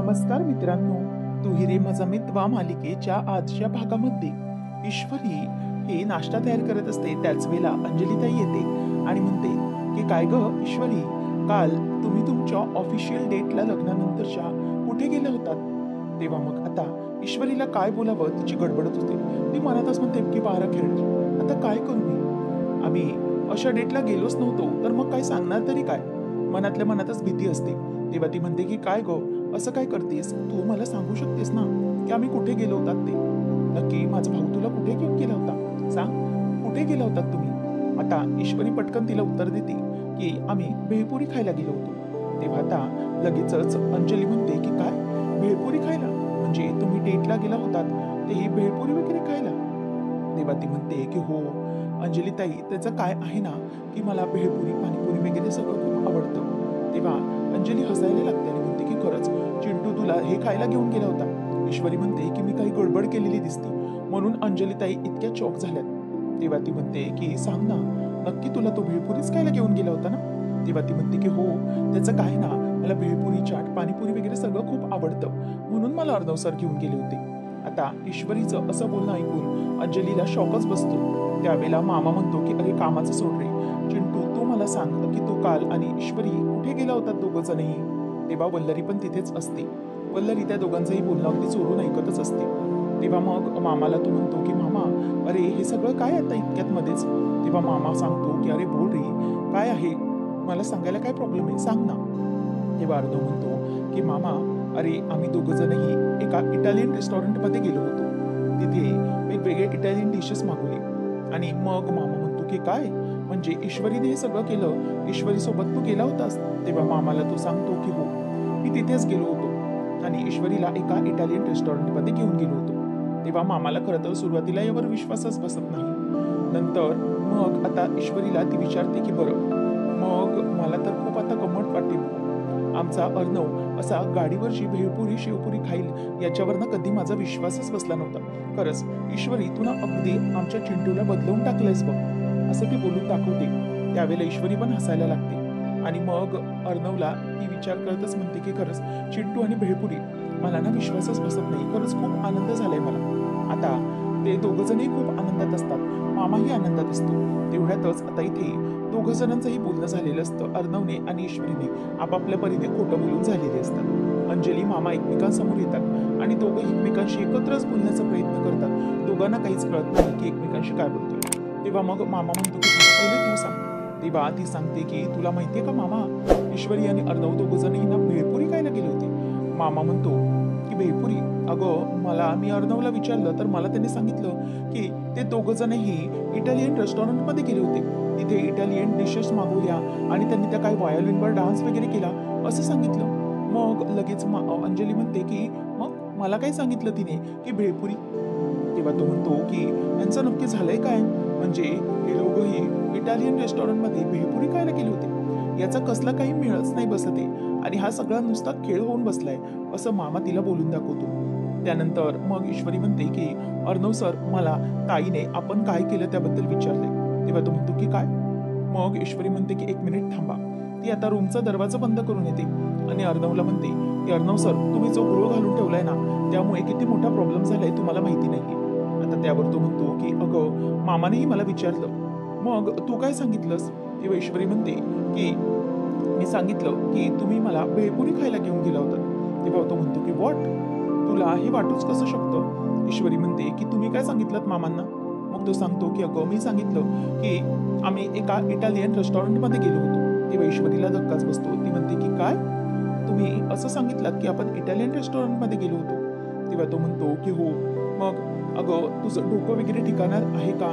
नमस्कार मित्रांनो, तू रे माझा मितवा मालिकेच्या आजच्या भागामध्ये ईश्वरी हे नाश्ता तयार करत असते. त्याच वेळेला अंजलीताई येते आणि म्हणते की काय ग ईश्वरी, काल तुम्ही तुमच्या ऑफिशियल डेटला लग्नानंतरच्या कुठे गेले होतात? तेव्हा मग आता ईश्वरीला काय बोलावं तिची गडबडत होते. ती मनातच म्हणते की बारा खेळ आता काय करू मी, आम्ही अशा डेटला गेलोच नव्हतो तर मग काय सांगणार तरी काय, मनातल्या मनातच भीती असते. तेव्हा ती म्हणते की काय गो असं काय करतेस, तू मला सांगू शकतेस ना की आम्ही कुठे गेलो होतात ते, नक्की माझा भाऊ तुला कुठे घेऊन गेला होता, सांग कुठे गेला होतात तुम्ही? आता ईश्वरी पटकन तिला उत्तर देते की आम्ही भेळपुरी खायला गेलो होतो. तेव्हा आता लगेचच अंजली म्हणते की काय भेळपुरी खायला, म्हणजे तुम्ही डेटला गेला होतात तेही भेळपुरी वगैरे खायला? तेव्हा ती म्हणते की हो अंजली ताई, त्याचं काय आहे ना की मला भेळपुरी पाणीपुरी वगैरे सगळं खूप आवडतं. तेव्हा अंजली हसायला लागते आणि म्हणते की खरंच चिंटू तुला हे खायला घेऊन गेला होता? ईश्वरी म्हणते की मी काही गडबड केलेली दिसते म्हणून अंजलीताई इतक्या चॉक झाल्यात. तेव्हा ती म्हणते की सांग ना नक्की तुला तो भेळपुरीच खायला घेऊन गेला होता ना? तेव्हा ती म्हणते की हो त्याचं काय ना, मला भेळपुरी चाट पाणीपुरी वगैरे सगळं खूप आवडतं म्हणून मला अर्णव सर घेऊन गेले होते. आता ईश्वरीचं असं बोलणं ऐकून अंजलीला शॉकच बसतो. त्यावेळेला मामा म्हणतो की अरे कामाचं सोड रे चिंटू, तू मला सांग की तू काल आणि ईश्वरी कुठे गेला होतात दोघं जणही? तेव्हा वल्लरी पण तिथेच असते. वल्लरी त्या दोघांचंही बोलणं अगदी चोरून ऐकतच असते. तेव्हा मग मामाला तो म्हणतो की मामा अरे हे सगळं काय आता इतक्यात मध्येच? तेव्हा मामा सांगतो की अरे बोल रे काय आहे, मला सांगायला काय प्रॉब्लेम आहे, सांग ना. तेव्हा अर्णव म्हणतो की मामा अरे आम्ही दोघं जणही एका इटालियन रेस्टॉरंटमध्ये गेलो होतो, तिथे वेगवेगळे इटालियन डिशेस मागवले. आणि मग मामा म्हणतो की काय, म्हणजे ईश्वरीने हे सगळं केलं, ईश्वरी सोबत तू गेला होतास? तेव्हा मामाला तो सांगतो की हो मी तिथेच गेलो होतो आणि ईश्वरीला एका इटालियन रेस्टॉरंटमध्ये घेऊन गेलो होतो. तेव्हा मामाला खरं तर सुरुवातीला यावर विश्वासच बसत नाही. नंतर मग आता ईश्वरीला ती विचारते की बरं मग मला तर खूप आता गंमत वाटते, आमचा अर्णव असा गाडीवरची भेळपुरी शेवपुरी खाईल याच्यावरनं कधी माझा विश्वासच बसला नव्हता. खरंच ईश्वरी तू ना अगदी आमच्या चिंटूला बदलवून टाकलंयस बघ, असं ती बोलून दाखवते. त्यावेळेला ईश्वरी पण हसायला लागते आणि मग अर्णवला ती विचार करतच म्हणते की खरंच चिंटू आणि भेळपुरी मला ना विश्वासच बसत नाही, खरंच खूप आनंद झालाय मला. आता ते दोघं जणही खूप आनंदात असतात, मामाही आनंदात असतो. तेवढ्यातच आता इथे दोघं जणांचंही बोलणं झालेलं असतं. अर्णवने आणि ईश्वरीने आपापल्या परीने खोटं बोलून झालेले असतात. अंजली मामा एकमेकांसमोर येतात आणि दोघं एकमेकांशी एकत्रच बोलण्याचा प्रयत्न करतात. दोघांना काहीच कळत नाही की एकमेकांशी काय बोलतोय. तेव्हा मग मामा म्हणतो की पहिले तू सांग. तेव्हा ती सांगते की तुला माहितीये का मामा, ईश्वरी आणि अर्णव दोघं जणही ना भेळपुरी खायला गेले होते. मामा म्हणतो की भेळपुरी, अगं मला मी अर्णवला विचारलं तर मला त्याने सांगितलं की ते दोघं जणही इटालियन रेस्टॉरंटमध्ये गेले होते, तिथे इटालियन डिशेस मागवल्या आणि त्यांनी त्या काही व्हायोलिनवर डान्स वगैरे केला असं सांगितलं. मग लगेच अंजली म्हणते की मग मला काय सांगितलं तिने की भेळपुरी? तेव्हा तो म्हणतो की यांचं नक्की झालंय काय, म्हणजे हे दोघंही इटालियन रेस्टॉरंटमध्ये भेळपुरी खायला गेले होते, याचा कसला काही मेळच नाही बसत आहे आणि हा सगळा नुसता खेळ होऊन बसलाय, असं मामा तिला बोलून दाखवतो. त्यानंतर मग ईश्वरी म्हणते की अर्णव सर मला ताईने आपण काय केलं त्याबद्दल विचारलंय. तेव्हा तो म्हणतो की काय? मग ईश्वरी म्हणते की एक मिनिट थांबा. ती आता रूमचा दरवाजा बंद करून येते आणि अर्णवला म्हणते की अर्णव सर तुम्ही जो गुळ घालून ठेवलाय ना त्यामुळे किती मोठा प्रॉब्लेम झालाय तुम्हाला माहिती नाहीये. आता त्यावर तो म्हणतो की अगं मामानेही मला विचारलं, मग तू काय सांगितलंस? तेव्हा ईश्वरी म्हणते की मी सांगितलं की तुम्ही मला भेळपुरी खायला घेऊन गेला होता. तेव्हा तो म्हणतो की व्हॉट, तुला हे वाटूच कसं शकतं? ईश्वरी म्हणते की तुम्ही काय सांगितलं मामांना? मग तो सांगतो की अगं मी सांगितलं की आम्ही एका इटालियन रेस्टॉरंटमध्ये गेलो होतो. तेव्हा ईश्वरीला धक्काच बसतो. ती म्हणते की काय, तुम्ही असं सांगितलं की आपण इटालियन रेस्टॉरंटमध्ये गेलो होतो? तेव्हा तो म्हणतो की हो. मग अगं तुझं डोकं वगैरे ठिकाणात आहे का?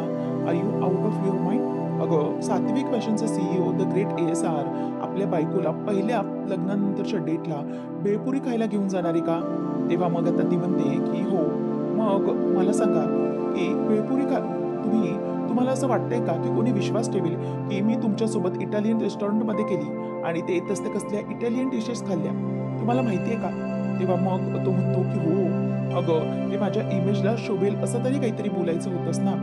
Are you out of your mind? अगं सात्विक फॅशनचा CEO द ग्रेट ASR आपल्या बायकोला पहिल्या लग्नानंतरच्या डेटला भेळपुरी खायला घेऊन जाणार आहे का? तेव्हा मग आता ती म्हणते की हो. मग मला सांगा की भेळपुरी का तुम्हाला असं वाटतंय का की कोणी विश्वास ठेवेल की मी तुमच्यासोबत इटालियन रेस्टॉरंटमध्ये गेली आणि ते तसल्या कसल्या इटालियन डिशेस खाल्ल्या, तुम्हाला माहिती आहे का? तेव्हा मग तो म्हणतो की हो अगं ते माझ्या इमेजला शोभेल असं तरी काहीतरी बोलायचं होतंस ना,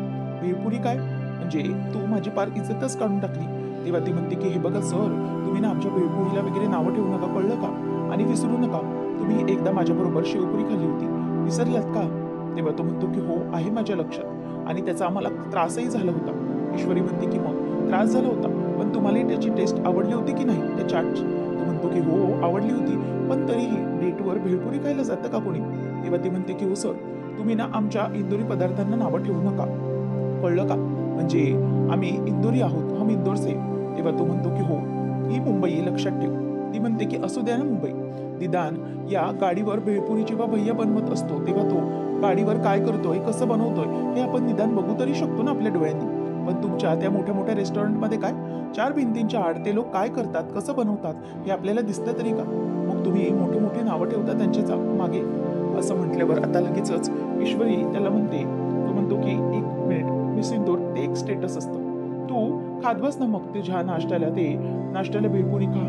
भेळपुरी काय म्हणजे तू माझी पार इज्जतच काढून टाकली. तेव्हा ती म्हणते की हे बघा सर, तुम्ही ना आमच्या भेळपुरीला वगैरे नावं ठेवू नका, कळलं का? आणि विसरू नका तुम्ही एकदा माझ्याबरोबर शेवपुरी खाल्ली होती, विसरलात का? तेव्हा तो म्हणतो की हो, आहे माझ्या लक्षात आणि त्याचा आम्हाला त्रासही झाला होता. ईश्वरी म्हणते की मग त्रास झाला होता, पण तुम्हाला त्याची टेस्ट आवडली होती की नाही त्या चाटची? तो म्हणतो की हो, आवडली होती, पण तरीही डेटवर भेळपुरी खायला जातं का कोणी? तेव्हा ती म्हणते की हो सर, तुम्ही ना आमच्या इंदोरी पदार्थांना नावं ठेवू नका, कळलं का? म्हणजे आम्ही इंदोरी आहोत, हम इंदोर से. तेव्हा तो म्हणतो की हो, ही मुंबई आहे, लक्षात ठेव. ती म्हणते की असू द्या ना मुंबई. निदान या गाडीवर भेळपुरी जेव्हा भैया बनवत असतो तेव्हा तो गाडीवर काय करतोय, कसं बनवतोय हे आपण निदान बघू तरी शकतो ना आपल्या डोळ्यांनी. पण तुमच्या त्या मोठ्या मोठ्या रेस्टॉरंटमध्ये काय, चार भिंतींच्या आड ते लोक काय करतात, कसं बनवतात हे आपल्याला दिसतं तरी का? मग तुम्ही मोठे मोठे नावं ठेवता त्यांच्या मागे. असं म्हटल्यावर आता लगेचच ईश्वरी त्याला म्हणते, तो म्हणतो की एक मिनिट मिस इंदोर, ते एक स्टेटस असतं. तू खात बस ना मग तुझ्या नाश्त्याला भेळपुरी खा,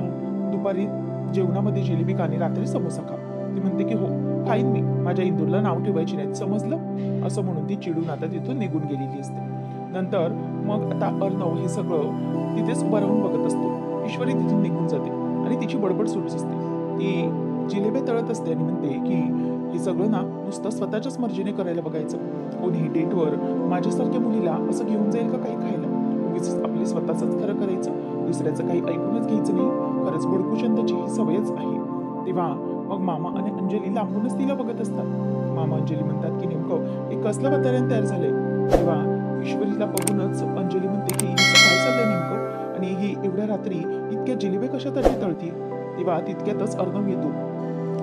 दुपारी जेवणामध्ये जिलेबी खा आणि रात्री समोसा खा. ती म्हणते की हो, खाईन मी, माझ्या इंदूरला नाव ठेवायची नाहीत, समजलं? असं म्हणून ती चिडून आता तिथून निघून गेलेली असते. नंतर मग आता अर्णव हे सगळं तिथेच उभा राहून बघत असतो. ईश्वरी तिथून निघून जाते आणि तिची बडबड सुरूच असते. ती जिलेबी तळत असते आणि म्हणते की हे सगळं ना नुसतं स्वतःच्याच मर्जीने करायला बघायचं. कोणीही डेटवर माझ्यासारख्या मुलीला असं घेऊन जाईल का काही खायला? उगीच आपली स्वतःच खरं करायचं, दुसऱ्याचं काही ऐकूनच घ्यायचं नाही. खरंच बडकूचंदची ही सवयच आहे. तेव्हा मग मामा आणि अंजली लांबूनच तिला बघत असतात. मामा अंजली म्हणतात की नेमकं हे कसलं वातावरण तयार झालंय? तेव्हा ईश्वरीला बघूनच अंजली म्हणते की हिचं काय चाललंय नेमकं आणि ही एवढ्या रात्री इतक्या जिलेबी कशासाठी तळती? तेव्हा तितक्यातच अर्णव येतो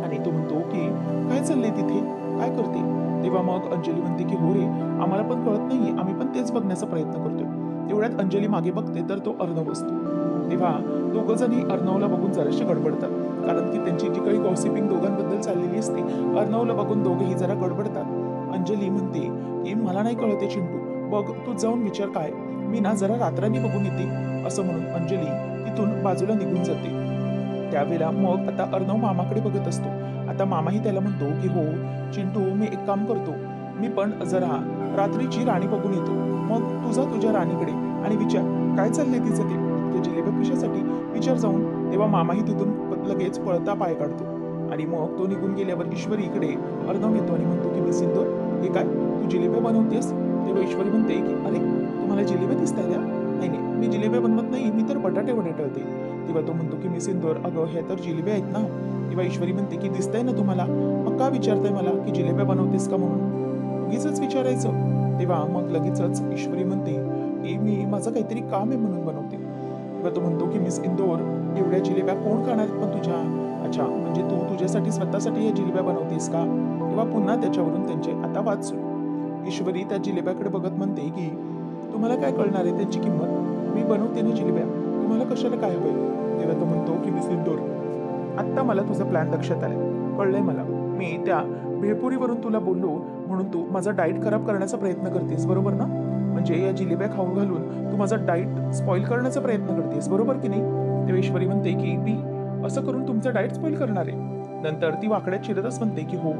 आणि तो म्हणतो की काय चाललंय तिथे, काय करते? तेव्हा मग अंजली म्हणते की हो रे, आम्हाला पण कळत नाहीये, आम्ही पण तेच बघण्याचा प्रयत्न करतोय. तेवढ्यात अंजली मागे बघते तर तो अर्णव असतो. तेव्हा दोघं जणी अर्णवला बघून जराशी गडबडतात, कारण की त्यांची जी काही गॉसिपिंग दोघांबद्दल चाललेली असते, अर्णवला बघून दोघेही जरा गडबडतात. अंजली म्हणते की मला नाही कळते चिंटू, बघ तू जाऊन विचार काय, मी ना जरा रात्रांनी बघून येते. असं म्हणून अंजली तिथून बाजूला निघून जाते. त्यावेळेला मग आता अर्णव मामाकडे बघत असतो. आता मामाही त्याला म्हणतो की हो चिंटू, मी एक काम करतो, मी पण जरा रात्रीची राणी बघून येतो. मग तुझ्या राणीकडे आणि विचार काय चाललंय तिचं ते जिलेबी कशासाठी, विचार जाऊन. तेव्हा मामाही तिथून लगेच पळता पाय काढतो आणि मग तो निघून गेल्यावर ईश्वरी इकडे अर्णव येतो आणि म्हणतो की मी सिंदूर, हे काय तू जिलेबी बनवतेस? तेव्हा ईश्वरी म्हणते की अरे, तुम्हाला जिलेबी दिसताय त्या? नाही नाही, मी जिलेबी बनवत नाही, मी तर बटाटे वडे तळते. तेव्हा तो म्हणतो की मी सिंदूर, अगं हे तर जिलेबी आहेत ना. तेव्हा ईश्वरी म्हणते की दिसतंय ना तुम्हाला, मग का विचारताय मला की जिलेबी बनवतेस का म्हणून? उगीच विचारायचं. तेव्हा मग लगेचच ईश्वरी म्हणते की मी माझं काहीतरी काम आहे म्हणून बनवते. तेव्हा तो म्हणतो की मिस इंदोर, एवढ्या जिलेब्या कोण खाणार आहेत पण तुझ्या? अच्छा, म्हणजे तू तुझ्यासाठी स्वतःसाठी या जिलेब्या बनवतेस का? तेव्हा पुन्हा त्याच्यावरून त्यांचे आता वाद सुरू. ईश्वरी त्या जिलेब्याकडे बघत म्हणते की तुम्हाला काय कळणार आहे त्यांची किंमत? मी बनवते ना जिलेब्या, तुम्हाला कशाला काय हवंय? तेव्हा तो म्हणतो की मिस इंदोर, आत्ता मला तुझा प्लॅन लक्षात आलाय, कळलंय मला. मी त्या भेळपुरीवरून तुला बोललो म्हणून तू माझा डाएट खराब करण्याचा प्रयत्न करतेस, बरोबर ना? म्हणजे या जिलेब्या खाऊन घालून तू माझा डाएट स्पॉइल करण्याचा प्रयत्न करतेस, बरोबर की नाही? तेव्हा ईश्वरी म्हणते की मी असं करून तुमचं डाएट स्पॉइल करणार आहे. नंतर ती वाकड्यात चिरतच म्हणते की हो,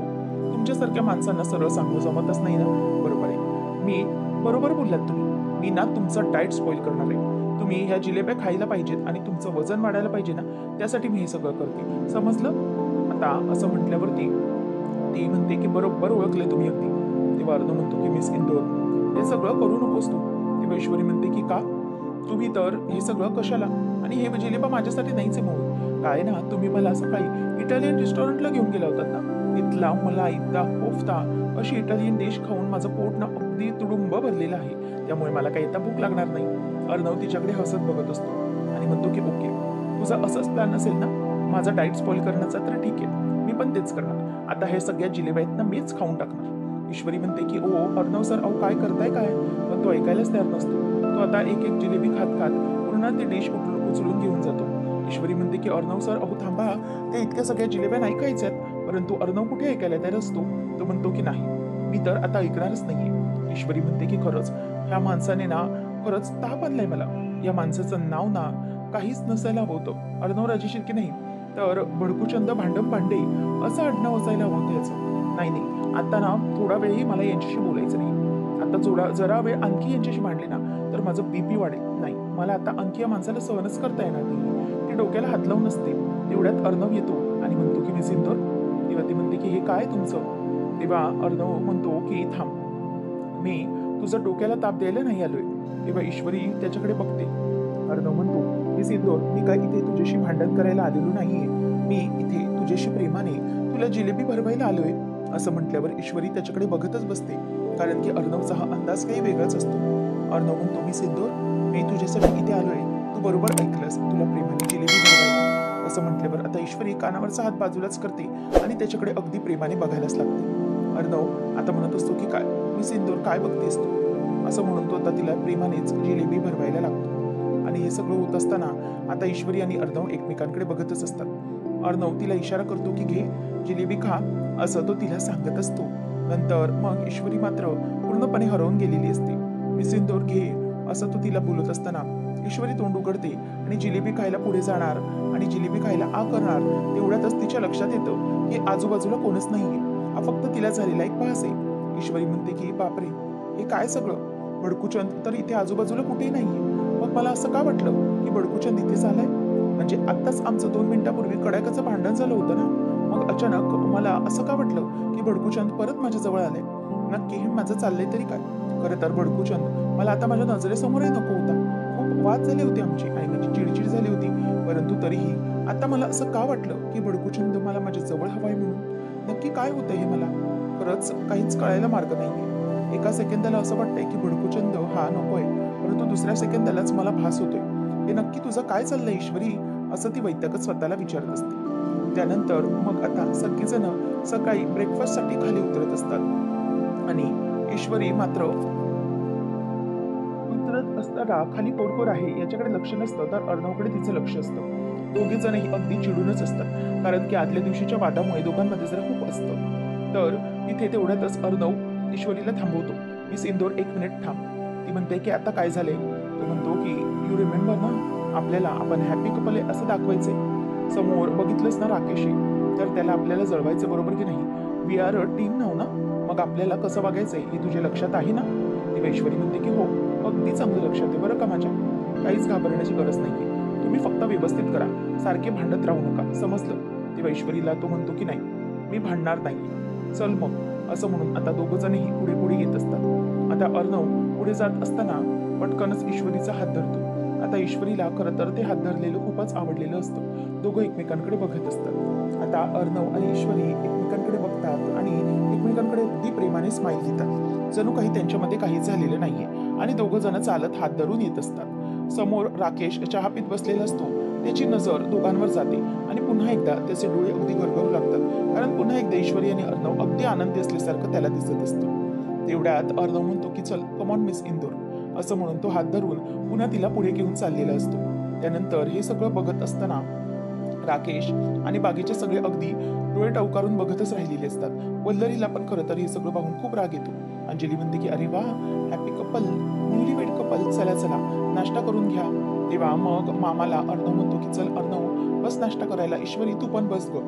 तुमच्यासारख्या माणसांना सरळ सांगणं जमतच नाही ना. बरोबर आहे, मी बरोबर बोललात तुम्ही. मी ना तुमचं डाएट स्पॉइल करणार आहे. तुम्ही ह्या जिलेब्या खायला पाहिजेत आणि तुमचं वजन वाढायला पाहिजे ना, त्यासाठी मी हे सगळं करते, समजलं? आता असं म्हटल्यावरती ती म्हणते की बरोबर ओळखले तुम्ही अगदी. तेव्हा अर्णव म्हणतो की मिस इंदोर, हे सगळं करू नकोस तू. तेव्हा ईश्वरी म्हणते की का? तुम्ही तर हे सगळं कशाला? आणि हे जिलेबा माझ्यासाठी नाहीच आहे म्हणून. काय ना, तुम्ही मला सकाळी इटालियन रेस्टॉरंटला घेऊन गेला होतात ना, तिथला मलाई, कोफ्ता अशी इटालियन डिश खाऊन माझं पोट ना अगदी तुडुंब भरलेलं आहे. त्यामुळे मला काही आता भूक लागणार नाही. अर्णव तिच्याकडे हसत बघत असतो आणि म्हणतो की ओके, तुझा असंच प्लॅन असेल ना माझा डाएट स्पॉइल करण्याचा, तर ठीक आहे, मी पण तेच करणार. आता हे सगळ्या जिलेब्या आहेत ना मीच खाऊन टाकणार. ईश्वरी म्हणते की ओ अर्णव सर, अहो काय करताय काय? पण तो ऐकायलाच तयार नसतो. तो आता एक एक जिलेबी खात खात पूर्ण ते डिश उचलून घेऊन जातो. ईश्वरी म्हणते की अर्णव सर, अहो थांबा, ते इतक्या सगळ्या जिलेब्या नाही खायच्यात. परंतु अर्णव कुठे ऐकायला तयार असतो. तो म्हणतो की नाही, मी तर आता ऐकणारच नाहीये. ईश्वरी म्हणते की खरंच ह्या माणसाने ना खरंच ताप आणलाय मला. या माणसाचं नाव ना काहीच नसायला हवं होतं. अर्णव राजेशीर की नाही, तर भडकूचंद भांडम पांडे असं आडनाव असायला हवं होतं याचं. नाही नाही, आता ना थोडा वेळही मला यांच्याशी बोलायचं नाही. आता जरा वेळ आणखी यांच्याशी भांडले ना तर माझं बीपी वाढेल. नाही, मला आता आणखी या माणसाला सहनच करता येणार नाही. ती डोक्याला हात लावून असते. तेवढ्यात अर्णव येतो आणि म्हणतो की मिस इंदोर, तेव्हा ती म्हणते की हे काय तुमचं? तेव्हा अर्णव म्हणतो की थांब, मी तुझं डोक्याला ताप द्यायला नाही आलोय. तेव्हा ईश्वरी त्याच्याकडे बघते. अर्णव म्हणतो की सिंदूर, मी काय इथे तुझ्याशी भांडण करायला आलेलो नाहीये, मी इथे तुझ्याशी प्रेमाने तुला जिलेबी भरवायला आलोय. असं म्हटल्यावर ईश्वरी त्याच्याकडे बघतच बसते, कारण की अर्णवचा हा अंदाज काही वेगळाच असतो. अर्णव म्हणतो मी सिंदूर, मी तुझ्यासाठी इथे आलोय, तू बरोबर ऐकलंस, तुला प्रेमाने जिलेबी भरवायला. असं म्हटल्यावर आता ईश्वरी कानावरचा हात बाजूलाच करते आणि त्याच्याकडे अगदी प्रेमाने बघायलाच लागते. अर्णव आता म्हणत असतो की काय मी सिंदूर, काय बघतेस तू? असं म्हणून तो आता तिला प्रेमानेच जिलेबी भरवायला लागतो. आणि हे सगळं होत असताना आता ईश्वरी आणि अर्णव एकमेकांकडे बघतच असतात. अर्णव तिला इशारा करतो की घे जिलेबी खा, असं तो तिला सांगत असतो. नंतर मग ईश्वरी मात्र पूर्णपणे हरवून गेलेली असते. मी सिंदूर घे, असं तो तिला बोलत असताना ईश्वरी तोंड उघडते आणि जिलेबी खायला पुढे जाणार आणि जिलेबी खायला आ करणार. तेवढ्यातच तिच्या लक्षात येतं की आजूबाजूला कोणच नाहीये, हा फक्त तिला झालेला एक भास आहे. ईश्वरी म्हणते की बापरे, हे काय सगळं? बडकूचंद तर इथे आजूबाजूला कुठेही नाहीये. मग मला असं का वाटलं की बडकूचंद इथेच आलाय? म्हणजे आत्ताच आमचं 2 मिनिटापूर्वी कडाक्याचं भांडण झालं होतं ना, मग अचानक मला असं का वाटलं की बडकूचंद परत माझ्या जवळ आलाय? नक्की हे माझं चाललंय तरी काय? खरं तर बडकूचंद मला आता माझ्या नजरेसमोरही नको होता. खूप वाद झाले होते आमची आणि माझी चिडचिड झाली होती, परंतु तरीही आता मला असं का वाटलं की बडकूचंद मला माझ्या जवळ हवाय म्हणून? नक्की काय होतंय हे मला खरंच काहीच कळायला मार्ग नाहीये. एका सेकंदाला असं वाटतंय की बडकूचंद हा नकोय, परंतु दुसऱ्या सेकंदालाच मला भास होतोय. हे नक्की तुझं काय चाललंय ईश्वरी? असं ती वैतागत स्वतःला विचारत असते. त्यानंतर मग आता सगळेजण सकाळी ब्रेकफास्टसाठी खाली उतरत असतात आणि ईश्वरी मात्र उतरत असताना खाली कोण आहे याच्याकडे लक्ष नसतं, तर अर्णवकडे तिचं लक्ष असतं. दोघे जणही अगदी चिडूनच असतात, कारण की आदल्या दिवशीच्या वादामुळे दोघांमध्ये जरा खूप असतं. तर तिथे तेवढ्यातच अर्णव ईश्वरीला थांबवतो. मी सिंदूर, 1 मिनिट थांब. ती म्हणते की आता काय झालंय? तो म्हणतो की यू रिमेंबर ना, आपल्याला आपण हॅपी कपल आहे असं दाखवायचंय. समोर बघितलंस ना राकेश, तर त्याला आपल्याला जळवायचं, बरोबर की नाही? वी आर अ टीम नाव ना, मग आपल्याला कसं वागायचंय हे तुझ्या लक्षात आहे ना? तेव्हा ईश्वरी म्हणते की हो, अगदी चांगलं लक्षात आहे बरं का माझ्या. काहीच घाबरण्याची गरज नाहीये. तुम्ही फक्त व्यवस्थित करा, सारखे भांडत राहू नका, समजलं? तेव्हा ईश्वरीला तो म्हणतो की नाही, मी भांडणार नाही, चल मग. असं म्हणून आता दोघं जणही पुढे पुढे येत असतात. आता अर्णव पुढे जात असताना पटकनच ईश्वरीचा हात धरतो. आता ईश्वरीला खरं तर ते हात धरलेलं खूपच आवडलेलं असतं. दोघं एकमेकांकडे बघत असतात. आता अर्णव आणि ईश्वरी एकमेकांकडे बघतात आणि एकमेकांकडे अगदी प्रेमाने स्माईल देतात, जणू काही त्यांच्यामध्ये काहीच झालेलं नाहीये. आणि दोघं जण चालत हात धरून येत असतात. समोर राकेश चहा पीत बसलेला असतो. त्याची नजर दोघांवर जाते आणि पुन्हा एकदा त्याचे डोळे अगदी गरगरू लागतात, कारण पुन्हा एकदा ईश्वरी आणि अर्णव अगदी आनंदी असल्यासारखं त्याला दिसत असतं. तेवढ्यात अर्णव म्हणतो की चल कम ऑन मिस इंदूर, असं म्हणून तो हात धरून पुन्हा तिला पुढे घेऊन चाललेला असतो. त्यानंतर हे सगळं बघत असताना राकेश आणि बाकीचे सगळे अगदी डोळे टवकारून बघतच राहिलेले असतात. वल्लरीला पण खरं तर हे सगळं पाहून खूप राग येतो. अंजली म्हणते की अरे वा, happy couple, newly wed couple, चला चला नाश्ता करून घ्या. तेव्हा मग मामाला अर्णव म्हणतो की चल अर्णव, बस नाश्ता करायला, ईश्वरी तू पण बस ग.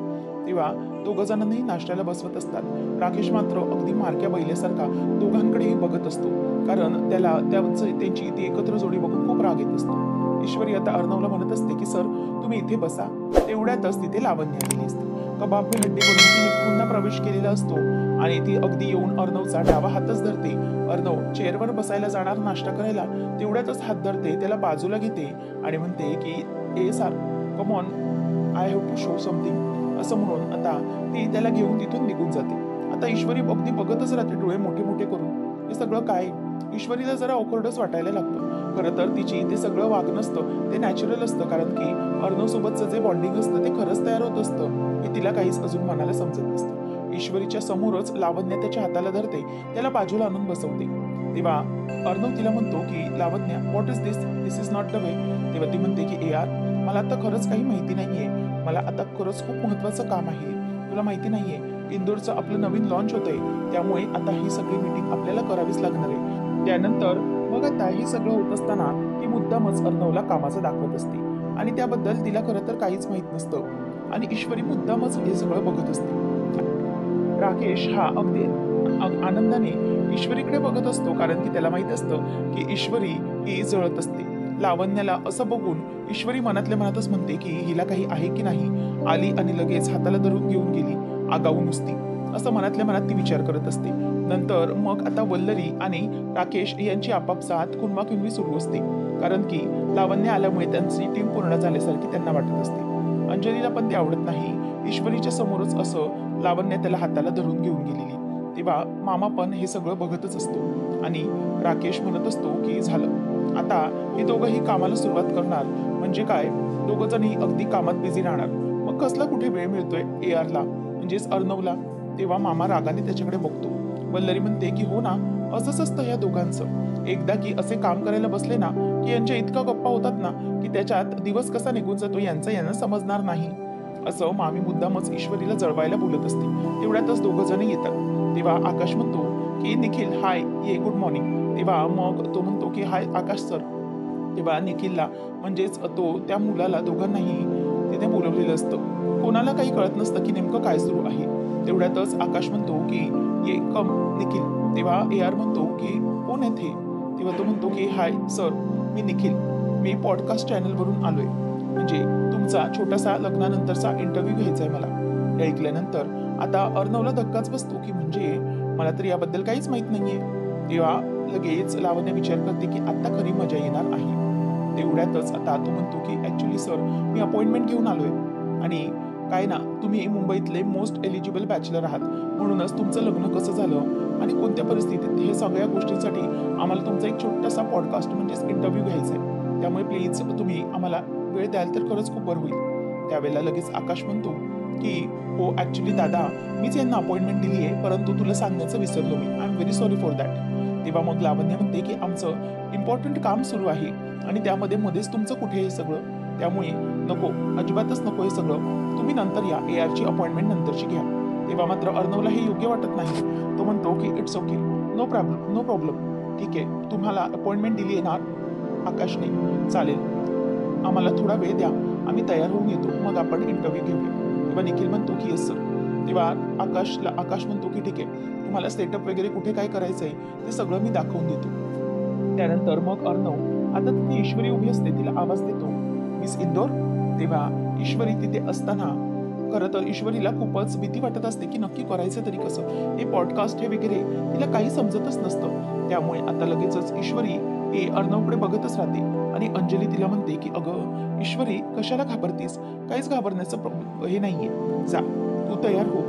तेव्हा दोघं जणांनाही नाश्त्याला बसवत असतात. राकेश मात्र अगदी मारक्या बैल्यासारखा दोघांकडेही बघत असतो, कारण त्याला त्यांची ती एकत्र जोडी बघून खूप राग येत असतो. ईश्वरी आता अर्णवला म्हणत असते की सर तुम्ही इथे बसा. तेवढ्यातच तिथे लावण्य आलेली असते. कबाब में हड्डी बोलून तिने पुन्हा प्रवेश केलेला असतो आणि ती अगदी येऊन अर्णवचा डावा हातच धरते. अर्णव चेअरवर बसायला जाणार नाश्ता करायला, तेवढ्यातच हात धरते, त्याला बाजूला घेते आणि म्हणते की ए sir come on, I have to show something, असं म्हणून आता ती त्याला घेऊन तिथून निघून जाते. आता ईश्वरी अगदी बघतच राहते डोळे मोठे मोठे करून. हे सगळं काय? ईश्वरीला जरा ऑकवर्डच वाटायला लागतं. खरं तर तिची ते सगळं वागणं नसतं, ते नॅचरल असतं, कारण की अर्णव सोबतचं जे बॉन्डिंग असतं ते खरंच तयार होत असतं. हे तिला काहीच अजून मनाला समजत नसतं. ईश्वरीच्या समोरच लावण्या त्याच्या हाताला धरते, त्याला बाजूला आणून बसवते. तेव्हा अर्णव तिला म्हणतो की Lavanya, what is this, this is not the way. तेव्हा ती म्हणते की ए यार, मला आता खरंच काही माहिती नाहीये, मला आता खरंच खूप महत्वाचं काम आहे. तुला माहिती नाहीये, इंदोरचं आपलं नवीन लॉन्च होतंय, त्यामुळे आता ही सगळी मीटिंग आपल्याला करावीच लागणार आहे. त्यानंतर मग आता हे सगळं होत असताना ती मुद्दामच अर्णवला कामाचं दाखवत असते आणि त्याबद्दल तिला खरं तर काहीच माहित नसतं आणि ईश्वरी मुद्दामच हे सगळं बघत असते. राकेश हा अगदी आनंदाने ईश्वरीकडे बघत असतो, कारण की त्याला माहित असतं की ईश्वरी ही जळत असते. लावण्याला असं बघून ईश्वरी मनातल्या मनातच म्हणते की हिला काही आहे की नाही, आली आणि लगेच हाताला धरून घेऊन गेली. आगाऊ नुसती, असं मनातल्या मनात ती विचार करत असते. नंतर मग आता वल्लरी आणि राकेश यांची आपापसात कुणवाकुणवी सुरू असते, कारण की लावण्य आल्यामुळे त्यांची टीम पूर्ण झाल्यासारखी त्यांना वाटत असते. अंजलीला पण ते आवडत नाही. ईश्वरीच्या समोरच असं लावण्य त्याला हाताला धरून घेऊन गेलेली. तेव्हा मामा पण हे सगळं बघतच असतो आणि राकेश म्हणत असतो की झालं, आता हे दोघंही कामाला सुरुवात करणार, म्हणजे काय दोघं जणही अगदी कामात बिझी राहणार. मग कसला कुठे वेळ मिळतोय ARला म्हणजेच अर्णवला. तेव्हा मामा रागाने त्याच्याकडे बघतो. वल्लरी म्हणते की हो ना, असंच असतं या दोघांचं. एकदा की असे काम करायला बसले ना की यांच्या इतका गप्पा होतात ना की त्याच्यात दिवस कसा निघून जातो यांचं यांना समजणार नाही. असं मामी मुद्दामच ईश्वरीला जळवायला बोलत असते. तेवढ्यातच दोघं जण येतात. तेव्हा आकाश म्हणतो की निखिल हाय, ये गुड मॉर्निंग. तेव्हा मग तो म्हणतो की हाय आकाश सर. तेव्हा निखिलला म्हणजेच तो त्या मुलाला दोघांनाही तिथे बोलवलेलं असतं. कोणाला काही कळत नसतं की नेमकं काय सुरू आहे. तेवढ्यातच आकाश म्हणतो की ये कम निखिल. तेव्हा AR म्हणतो की कोण आहे ते. तेव्हा तो म्हणतो की हाय सर, मी निखिल, मी पॉडकास्ट चॅनलवरून आलोय, म्हणजे तुमचा छोटासा लग्नानंतरचा इंटरव्ह्यू घ्यायचा आहे मला. हे ऐकल्यानंतर आता अर्णवला धक्काच बसतो की म्हणजे मला तर याबद्दल काहीच माहित नाहीये. तेव्हा लगेच लावण्य विचार करते की आता खरी मजा येणार आहे. तेवढ्यातच आता तो म्हणतो की ॲक्च्युली सर, मी अपॉइंटमेंट घेऊन आलोय आणि काय ना, तुम्ही मुंबईतले मोस्ट एलिजिबल बॅचलर आहात, म्हणूनच तुमचं लग्न कसं झालं आणि कोणत्या परिस्थितीत, हे सगळ्या गोष्टींसाठी आम्हाला तुमचा एक छोटासा पॉडकास्ट म्हणजेच इंटरव्ह्यू घ्यायचा आहे. त्यामुळे प्लीज तुम्ही आम्हाला वेळ द्याल तर खरंच खूप बरं होईल. त्यावेळेला लगेच आकाश म्हणतो की हो ॲक्च्युली दादा, मीच यांना अपॉइंटमेंट दिली आहे, परंतु तुला सांगण्याचं विसरलो मी. I am very sorry for that. तेव्हा मग लावण्य म्हणते की आमचं इम्पॉर्टंट काम सुरू आहे आणि त्यामध्ये मध्येच तुमचं कुठे हे सगळं, त्यामुळे नको, अजिबातच नको हे सगळं. तुम्ही नंतर या, ARची अपॉइंटमेंट नंतरची घ्या. तेव्हा मात्र अर्णवला हे योग्य वाटत नाही. तो म्हणतो की it's okay, no problem, no problem. ठीक आहे, तुम्हाला अपॉइंटमेंट दिली आहे ना आकाशने, चालेल, आम्हाला थोडा वेळ द्या, आम्ही तयार होऊन येतो, मग आपण इंटरव्ह्यू घेऊया. तेव्हा निखिल म्हणतो की येस सर. तेव्हा आकाश म्हणतो की ठीक आहे, तुम्हाला सेटअप वगैरे कुठे काय करायचं आहे ते सगळं मी दाखवून देतो. त्यानंतर मग अर्णव, आता तिथे ईश्वरी उभी असते, तिला आवाज देतो, मिस इंदोर. तेव्हा ईश्वरी तिथे असताना खरं तर ईश्वरीला खूपच भीती वाटत असते की नक्की करायचं तरी कसं. हे पॉडकास्ट हे वगैरे तिला काही समजतच नसतं. त्यामुळे आता लगेचच ईश्वरी हे अर्णवकडे बघतच राहते आणि अंजली तिला म्हणते की अगं ईश्वरी, कशाला घाबरतीस, काहीच घाबरण्याचं हे नाहीये, जा तू तयार हो.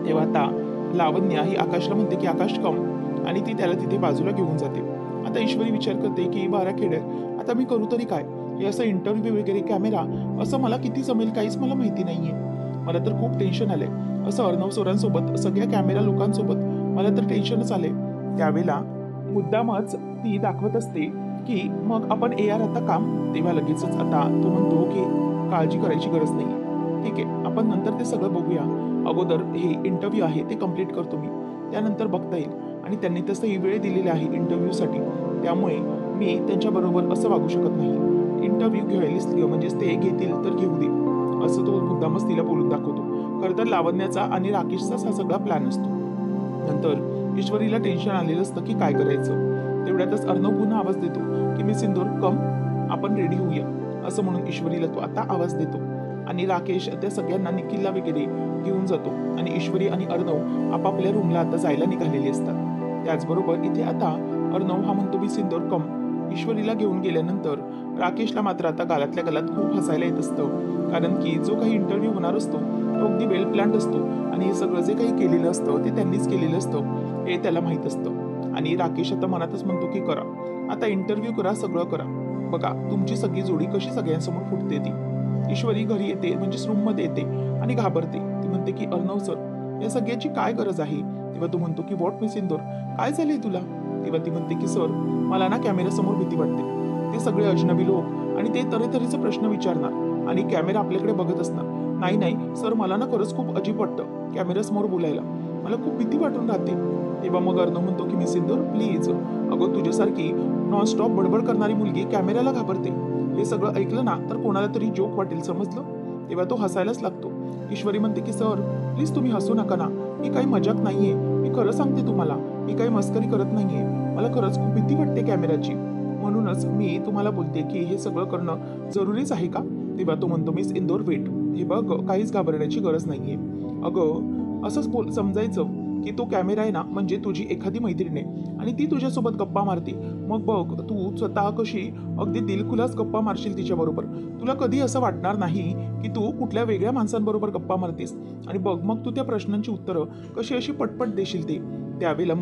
तेव्हा आता लावण्या ही आकाशला म्हणते की आकाश कम, आणि ती त्याला तिथे बाजूला घेऊन जाते. आता ईश्वरी विचार करते की बारा खेड, आता मी करू तरी काय, हे असं इंटरव्ह्यू वगैरे कॅमेरा असं मला किती जमेल काहीच मला माहिती नाहीये. मला तर खूप टेन्शन आलंय, असं अर्णव सरांसोबत सगळ्या कॅमेरा लोकांसोबत मला तर टेन्शनच आलंय. त्यावेळेला मुद्दामच ती दाखवत असते की मग आपण AR आता काम. तेव्हा लगेचच आता तो म्हणतो की काळजी करायची गरज नाही, ठीक आहे, आपण नंतर ते सगळं बघूया, अगोदर हे इंटरव्ह्यू आहे ते कम्प्लीट करतो मी, त्यानंतर बघता येईल. आणि त्यांनी तसंही वेळ दिलेली आहे इंटरव्ह्यूसाठी, त्यामुळे मी त्यांच्याबरोबर असं वागू शकत नाही. इंटरव्ह्यू घ्यायला म्हणजेच ते घेतील तर घेऊ दे, असं तो मुद्दामच तिला बोलून दाखवतो. खरं तर लावण्याचा आणि राकेशचाच हा सगळा प्लॅन असतो. नंतर ईश्वरीला टेन्शन आलेलं असतं की काय करायचं. तेवढ्यातच अर्णव पुन्हा आवाज देतो की मी सिंदूर कम, आपण रेडी होऊया, असं म्हणून ईश्वरीला तो आता आवाज देतो. आणि राकेश त्या सगळ्यांना निखिलला वगैरे घेऊन जातो आणि ईश्वरी आणि अर्णव आपापल्या रूमला आता जायला निघालेले असतात. त्याचबरोबर इथे आता अर्णव हा म्हणतो मी सिंदूर कम. ईश्वरीला घेऊन गेल्यानंतर राकेशला मात्र आता गालातल्या गालात खूप हसायला येत असतं, कारण की जो काही इंटरव्ह्यू होणार असतो तो अगदी वेल प्लॅन्ड असतो आणि हे सगळं जे काही केलेलं असतं ते त्यांनीच केलेलं असतं हे त्याला माहीत असतं. आणि राकेश आता मनातच म्हणतो की करा, आता इंटरव्ह्यू करा, सगळं करा, बघा तुमची सगळी जोडी कशी सगळ्यांसमोर फुटते ती. ईश्वरी घरी येते, म्हणजेच रूममध्ये येते आणि घाबरते. ती म्हणते की अर्णव सर, या सगळ्याची काय गरज आहे. तेव्हा तो म्हणतो की व्हॉट मिस इंदोर, काय झालंय तुला. तेव्हा ती म्हणते की सर, मला ना कॅमेऱ्यासमोर भीती वाटते. ते सगळे अजनबी लोक आणि ते तऱ्हेतऱ्हेचे प्रश्न विचारणार आणि कॅमेरा आपल्याकडे बघत असणार. नाही नाही सर, मला ना खरंच खूप अजीब वाटतं कॅमेऱ्यासमोर बोलायला, मला खूप भीती वाटून राहते. तेव्हा मग अर्णव म्हणतो की मिस इंदोर प्लीज, अगं तुझ्यासारखी नॉनस्टॉप बडबड करणारी मुलगी कॅमेऱ्याला घाबरते. हे सगळं ऐकलं ना तर कोणाला तरी जोक वाटेल, समजलं. तेव्हा तो हसायलाच लागतो. ईश्वरी म्हणते की सर प्लीज तुम्ही हसू नका ना, ही काही मजाक नाहीये, मी खरं सांगते तुम्हाला, मी काही मस्करी करत नाहीये, मला खरंच खूप भीती वाटते कॅमेऱ्याची, म्हणूनच मी तुम्हाला बोलते की हे सगळं करणं जरुरीच आहे का. तेव्हा तो म्हणतो मिस इंदोर वेट, हे बघ काहीच घाबरण्याची गरज नाहीये, अगं असंच बोल समजायचं की तो कॅमेरा आहे ना म्हणजे तुझी एखादी मैत्रीण आहे आणि ती तुझ्यासोबत गप्पा मारते. मग बघ तू स्वतः कशी अगदी दिलखुलास गप्पा मारशील तिच्याबरोबर. तुला कधी असं वाटणार नाही की तू कुठल्या वेगळ्या माणसांबरोबर गप्पा मारतेस. आणि बघ मग तू त्या प्रश्नांची उत्तरं कशी अशी पटपट देशील ते. त्यावेळेला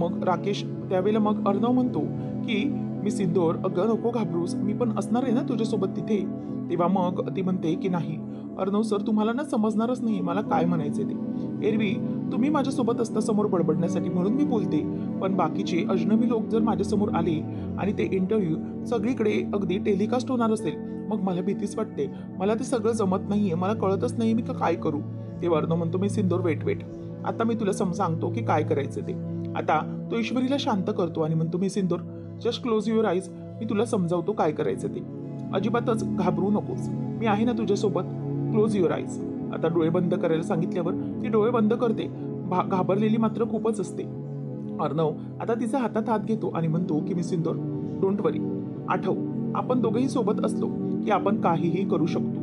मग अर्णव म्हणतो की मी सिंदूर, अगं नको घाबरूस, मी पण असणार आहे ना तुझ्यासोबत तिथे. तेव्हा मग ती म्हणते की नाही अर्णव सर, तुम्हाला ना समजणारच नाही मला काय म्हणायचे ते. एरवी तुम्ही माझ्यासोबत असता समोर बडबडण्यासाठी म्हणून मी बोलते, पण बाकीचे अजनबी लोक जर माझ्यासमोर आले आणि ते इंटरव्ह्यू सगळीकडे अगदी टेलिकास्ट होणार असेल, मग मला भीतीच वाटते. मला ते सगळं जमत नाहीये, मला कळतच नाही मी काय करू. तेव्हा अर्णव म्हणतो मी सिंदूर वेट, आता मी तुला सांगतो की काय करायचं ते. आता तो ईश्वरीला शांत करतो आणि म्हणतो मी सिंदूर, जस्ट क्लोज युअर आईज, मी तुला समजावतो काय करायचं ते. अजिबातच घाबरू नकोस, मी आहे ना तुझ्यासोबत. Close your eyes. आता डोळे बंद करायला सांगितल्यावर ती डोळे बंद करते. घाबरलेली मात्र खूपच असते. अर्णव आता तिचा हातात हात घेतो आणि म्हणतो की मी सिंदूर, डोंट वरी, आठव आपण दोघेही सोबत असलो की आपण काहीही करू शकतो.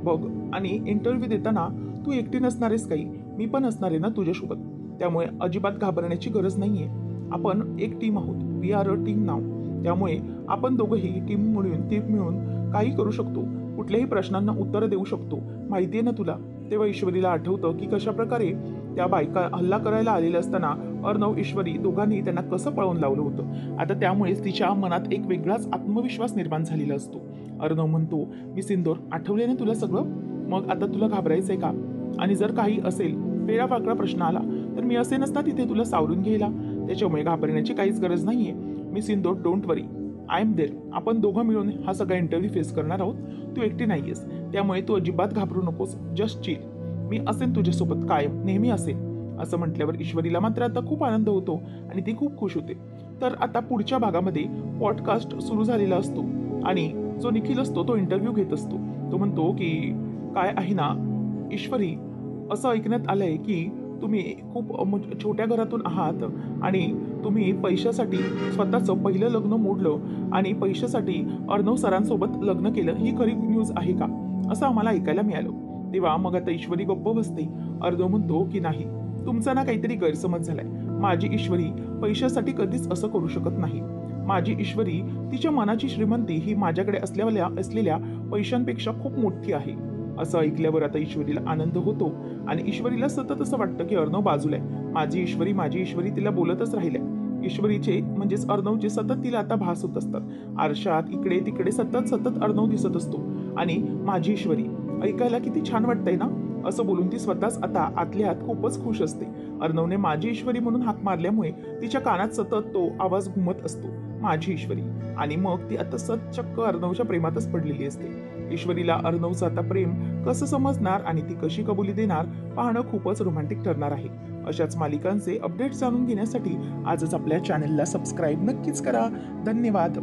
बघ, आणि इंटरव्ह्यू देताना तू एकटी नसणारेस काही, मी पण असणार आहे ना तुझ्यासोबत. त्यामुळे अजिबात घाबरण्याची गरज नाहीये. आपण एक टीम आहोत, वी आर अ टीम नाव. त्यामुळे आपण दोघंही टीम मिळून काही करू शकतो, कुठल्याही प्रश्नांना उत्तर देऊ शकतो. माहितीये ना तुला. तेव्हा ईश्वरीला आठवतं की कशा प्रकारे त्या बायका हल्ला करायला आलेल्या असताना अर्णव ईश्वरी दोघांनी त्यांना कसं पळवून लावलं होतं. आता त्यामुळेच तिच्या मनात एक वेगळाच आत्मविश्वास निर्माण झालेला असतो. अर्णव म्हणतो मी सिंदूर, आठवले ना तुला सगळं, मग आता तुला घाबरायचंय का? आणि जर काही असेल वेळावाकडा प्रश्न आला तर मी असेनच ना तिथे तुला सावरून घ्यायला. त्याच्यामुळे घाबरण्याची काहीच गरज नाहीये. मी सिंदूर, don't worry, I am there. आपण दोघं मिळून हा सगळा इंटरव्ह्यू फेस करणार आहोत. तू एकटी नाहीयेस, त्यामुळे तू अजिबात घाबरू नकोस. जस्ट चिल, मी असेन तुझ्यासोबत कायम, नेहमी असेन. असं म्हटल्यावर ईश्वरीला मात्र आता खूप आनंद होतो आणि ती खूप खुश होते. तर आता पुढच्या भागामध्ये पॉडकास्ट सुरू झालेला असतो आणि जो निखिल असतो तो इंटरव्ह्यू घेत असतो. तो म्हणतो की काय आहे ना ईश्वरी, असं ऐकण्यात आलंय की तुम्ही खूप छोट्या घरातून आहात आणि तुम्ही पैशासाठी स्वतःचं पहिलं लग्न मोडलं आणि पैशासाठी अर्णव सरांसोबत लग्न केलं, ही खरी न्यूज आहे का, असं आम्हाला ऐकायला मिळालं. तेव्हा मग आता ईश्वरी गप्प बसते. अर्णव म्हणतो की नाही, तुमचा ना काहीतरी गैरसमज झालाय. माझी ईश्वरी पैशासाठी कधीच असं करू शकत नाही. माझी ईश्वरी, तिच्या मनाची श्रीमंती ही माझ्याकडे असलेल्या पैशांपेक्षा खूप मोठी आहे. असं ऐकल्यावर आता ईश्वरीला आनंद होतो आणि ईश्वरीला सतत असं वाटतं की अर्णव बाजूला आहे. माझी ईश्वरी तिला बोलतच राहिलंय. ईश्वरीचे म्हणजेच अर्णवचे सतत तिला आता भास होत असतात. आरशात इकडे तिकडे सतत अर्णव दिसत असतो आणि माझी ईश्वरी, ऐकायला किती छान वाटतंय ना, असं बोलून ती स्वतःच आता आतल्या आत खूपच खुश असते. अर्णवने माझी ईश्वरी म्हणून हाक मारल्यामुळे तिच्या कानात सतत तो आवाज घुमत असतो, माझी ईश्वरी. आणि मग ती आता चक्क अर्णवच्या प्रेमातच पडलेली असते. ईश्वरीला अर्णवचं आता प्रेम कसं समजणार आणि ती कशी कबुली देणार पाहणं खूपच रोमॅन्टिक ठरणार आहे. अशाच मालिकांचे अपडेट्स जाणून घेण्यासाठी आजच आपल्या चॅनेलला सबस्क्राईब नक्कीच करा. धन्यवाद.